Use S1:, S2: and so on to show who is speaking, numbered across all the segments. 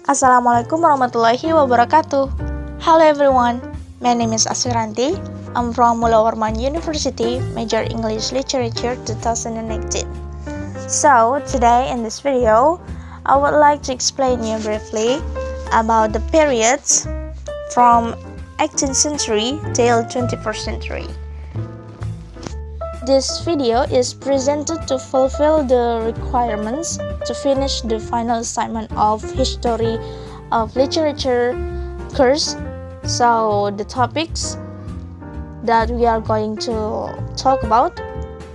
S1: Assalamualaikum warahmatullahi wabarakatuh. Hello everyone, my name is Aswiranti. I'm from Mula Warman University, major English Literature 2019. So, today in this video, I would like to explain you briefly about the periods from 18th century till 21st century. This video is presented to fulfill the requirements to finish the final assignment of History of Literature course. So the topics that we are going to talk about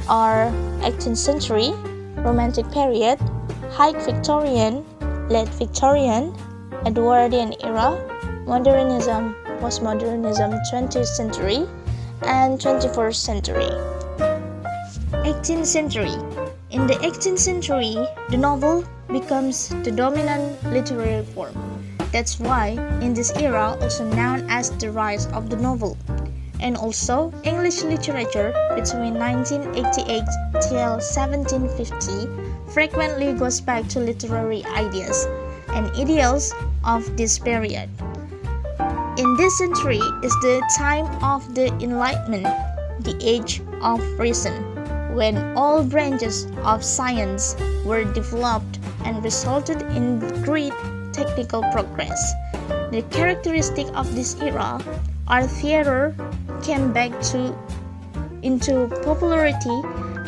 S1: are 18th century, Romantic period, High Victorian, Late Victorian, Edwardian era, Modernism, Postmodernism, 20th century, and 21st century. 18th century. In the 18th century, the novel becomes the dominant literary form. That's why in this era also known as the rise of the novel. And also English literature between 1988 till 1750 frequently goes back to literary ideas and ideals of this period. In this century is the time of the Enlightenment, the age of reason, when all branches of science were developed and resulted in great technical progress. The characteristic of this era are theater came back into popularity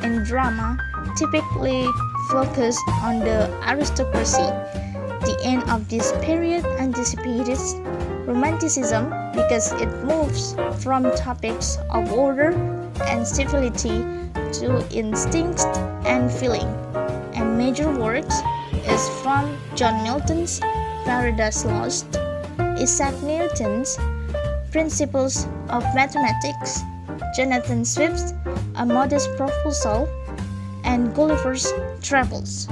S1: and drama typically focused on the aristocracy. The end of this period anticipated Romanticism because it moves from topics of order and civility to instinct and feeling, and major works is from John Milton's Paradise Lost, Isaac Newton's Principles of Mathematics, Jonathan Swift's A Modest Proposal, and Gulliver's Travels.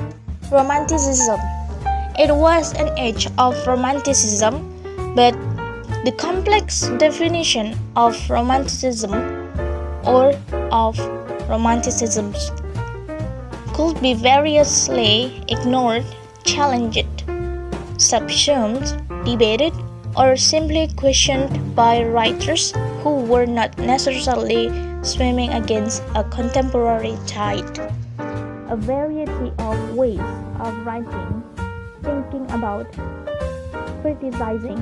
S1: Romanticism. It was an age of Romanticism, but the complex definition of Romanticism or of Romanticisms could be variously ignored, challenged, subsumed, debated, or simply questioned by writers who were not necessarily swimming against a contemporary tide. A variety of ways of writing, thinking about, criticizing,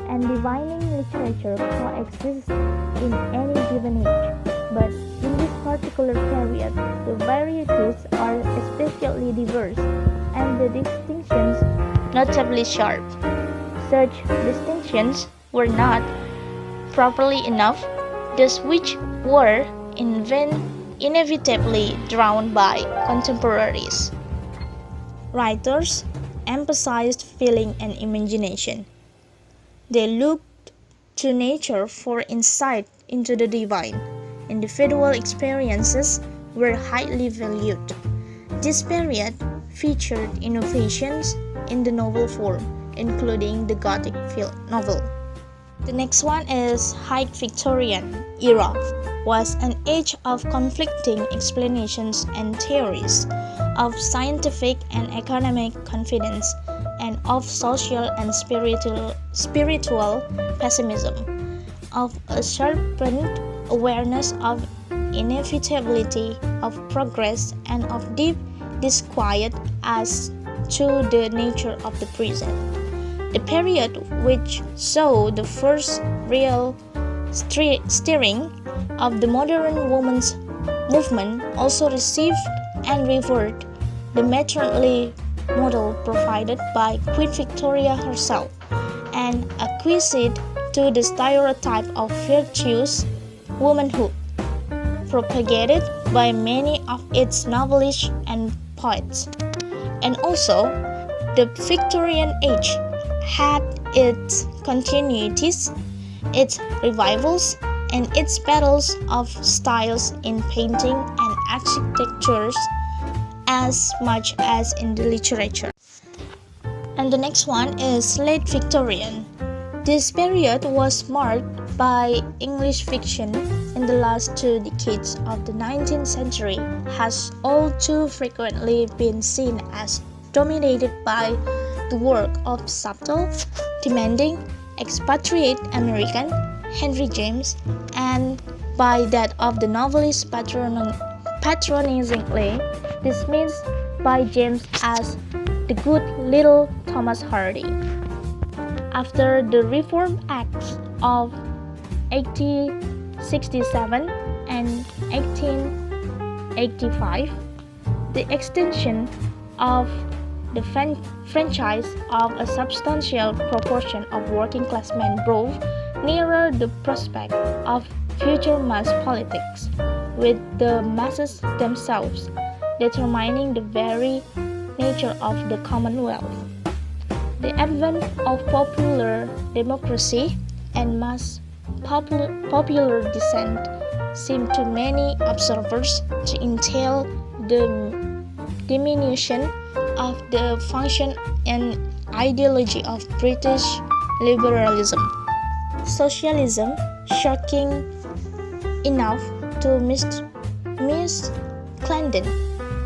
S1: and divining literature coexist in any given age, but in this particular period, the varieties are especially diverse and the distinctions notably sharp. Such distinctions were not properly enough, thus which were inevitably drawn by contemporaries. Writers emphasized feeling and imagination. They looked to nature for insight into the divine. Individual experiences were highly valued. This period featured innovations in the novel form, including the Gothic novel. The next one is High Victorian era, was an age of conflicting explanations and theories, of scientific and economic confidence, and of social and spiritual pessimism, of a sharpened awareness of inevitability of progress and of deep disquiet as to the nature of the present. The period which saw the first real stirring of the modern women's movement also received and revered the matronly model provided by Queen Victoria herself and acquiesced to the stereotype of virtuous womanhood propagated by many of its novelists and poets. And also, the Victorian age had its continuities, its revivals, and its battles of styles in painting and architecture as much as in the literature. And the next one is Late Victorian. This period was marked by English fiction in the last 2 decades of the 19th century has all too frequently been seen as dominated by the work of subtle, demanding, expatriate American Henry James, and by that of the novelist patronizingly dismissed by James as the good little Thomas Hardy. After the Reform Acts of 1867 and 1885, the extension of the franchise of a substantial proportion of working-class men brought nearer the prospect of future mass politics, with the masses themselves determining the very nature of the Commonwealth. The advent of popular democracy and mass popular dissent seemed to many observers to entail the diminution of the function and ideology of British liberalism. Socialism, shocking enough to Miss Clarendon,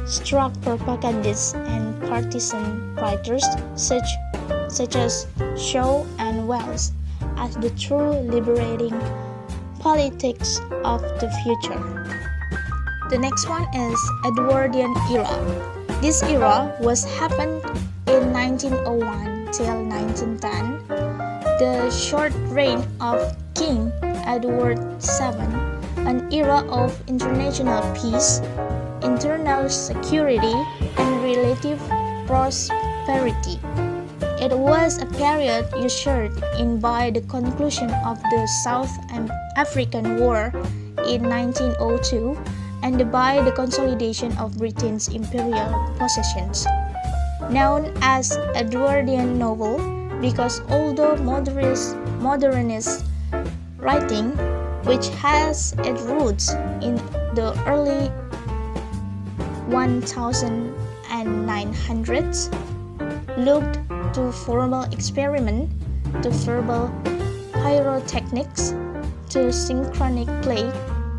S1: struck propagandists and partisan writers such as Shaw and Wells as the true liberating politics of the future. The next one is Edwardian era. This era was happened in 1901 till 1910. The short reign of King Edward VII, an era of international peace, internal security, and relative prosperity. It was a period ushered in by the conclusion of the South African War in 1902 and by the consolidation of Britain's imperial possessions. Known as Edwardian novel because although modernist writing, which has its roots in the early 1900s, looked to formal experiment, to verbal pyrotechnics, to synchronic play,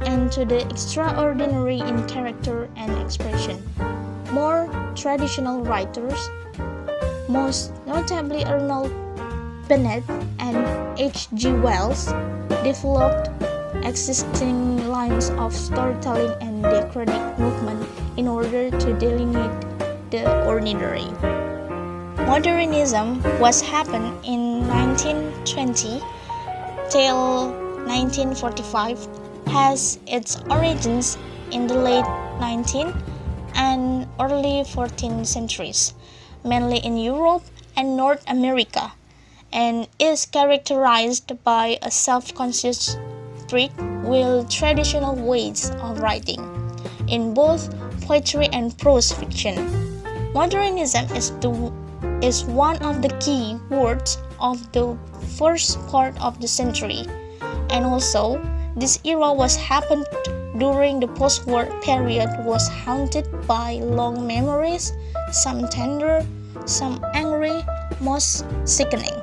S1: and to the extraordinary in character and expression. More traditional writers, most notably Arnold Bennett and H.G. Wells, developed existing lines of storytelling and diachronic movement in order to delineate the ordinary. Modernism was happened in 1920 till 1945, has its origins in the late 19th and early 14th centuries, mainly in Europe and North America, and is characterized by a self-conscious streak with traditional ways of writing, in both poetry and prose fiction. Modernism is one of the key words of the first part of the century, and also this era was happened during the post-war period was haunted by long memories, some tender, some angry, most sickening.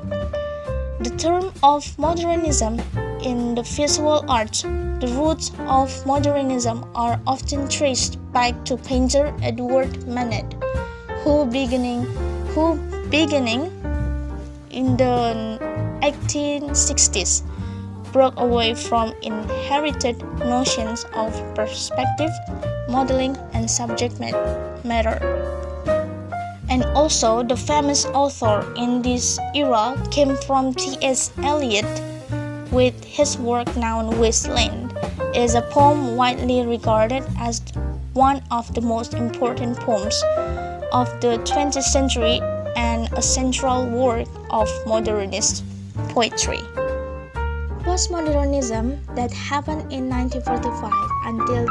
S1: The term of modernism in the visual arts, the roots of modernism are often traced back to painter Edward Manet, who beginning in the 1860s broke away from inherited notions of perspective, modeling, and subject matter. And also, the famous author in this era came from T.S. Eliot, with his work Now Wasteland is a poem widely regarded as one of the most important poems of the 20th century and a central work of modernist poetry. Postmodernism that happened in 1945 until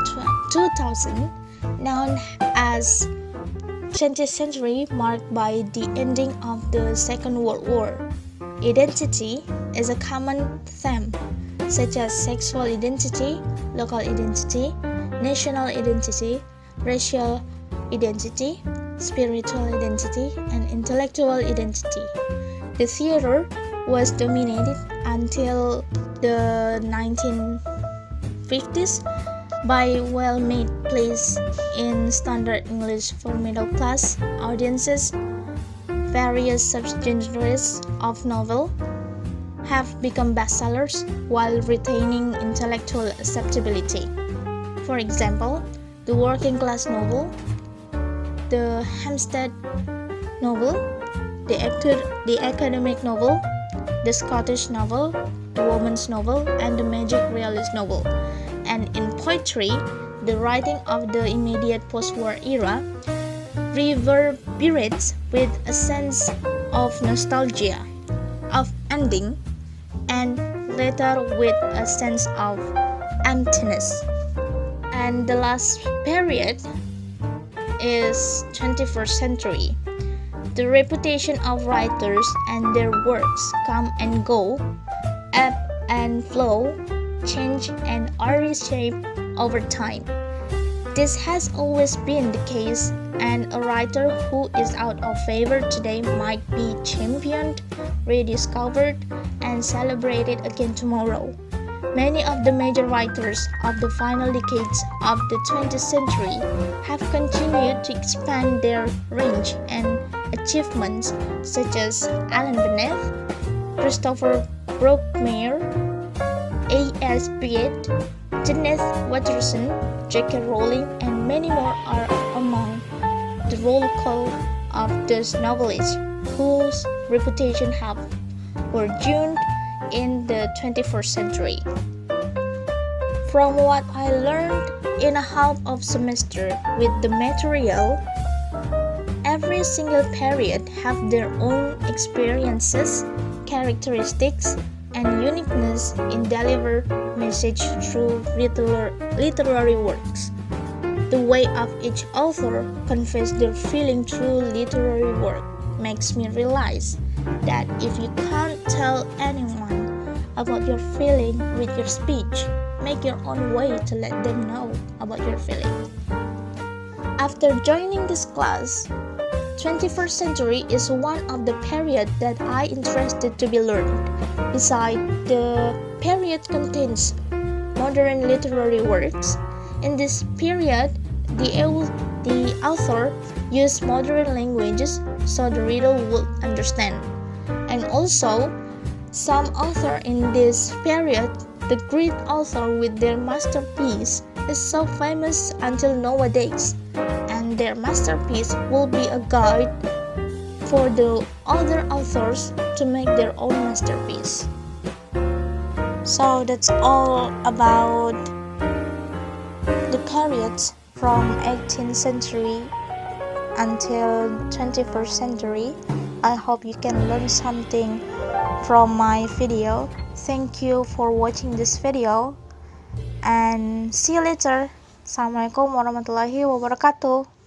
S1: 2000, known as 20th century, marked by the ending of the Second World War. Identity is a common theme, such as sexual identity, local identity, national identity, racial identity, spiritual identity, and intellectual identity. The theater was dominated until the 1950s by well-made plays in standard English for middle-class audiences, various subgenres of novel have become bestsellers while retaining intellectual acceptability. For example, the working class novel, the Hampstead novel, the academic novel, the Scottish novel, the woman's novel, and the magic realist novel. And in poetry, the writing of the immediate post-war era reverberates with a sense of nostalgia, of ending, and later with a sense of emptiness. And the last period is 21st century. The reputation of writers and their works come and go, ebb and flow, change and are reshaped over time. This has always been the case, and a writer who is out of favor today might be championed, rediscovered, and celebrated again tomorrow. Many of the major writers of the final decades of the 20th century have continued to expand their range and achievements, such as Alan Bennett, Christopher Brookmere, A.S. Bede, Kenneth Watterson, J.K. Rowling, and many more are among the roll call of those novelists whose reputation have burgeoned in the 21st century. From what I learned in a half of semester with the material, every single period have their own experiences, characteristics, and uniqueness in deliver message through literary works. The way of each author conveys their feeling through literary work makes me realize that if you can't tell anyone about your feeling with your speech, make your own way to let them know about your feeling. After joining this class, 21st century is one of the period that I interested to be learned. Besides, the period contains modern literary works. In this period, the author used modern languages so the reader would understand. And also, some author in this period, the great author with their masterpiece, is so famous until nowadays, and their masterpiece will be a guide for the other authors to make their own masterpiece. So that's all about the periods from 18th century until 21st century. I hope you can learn something from my video. Thank you for watching this video and see you later. Assalamualaikum warahmatullahi wabarakatuh.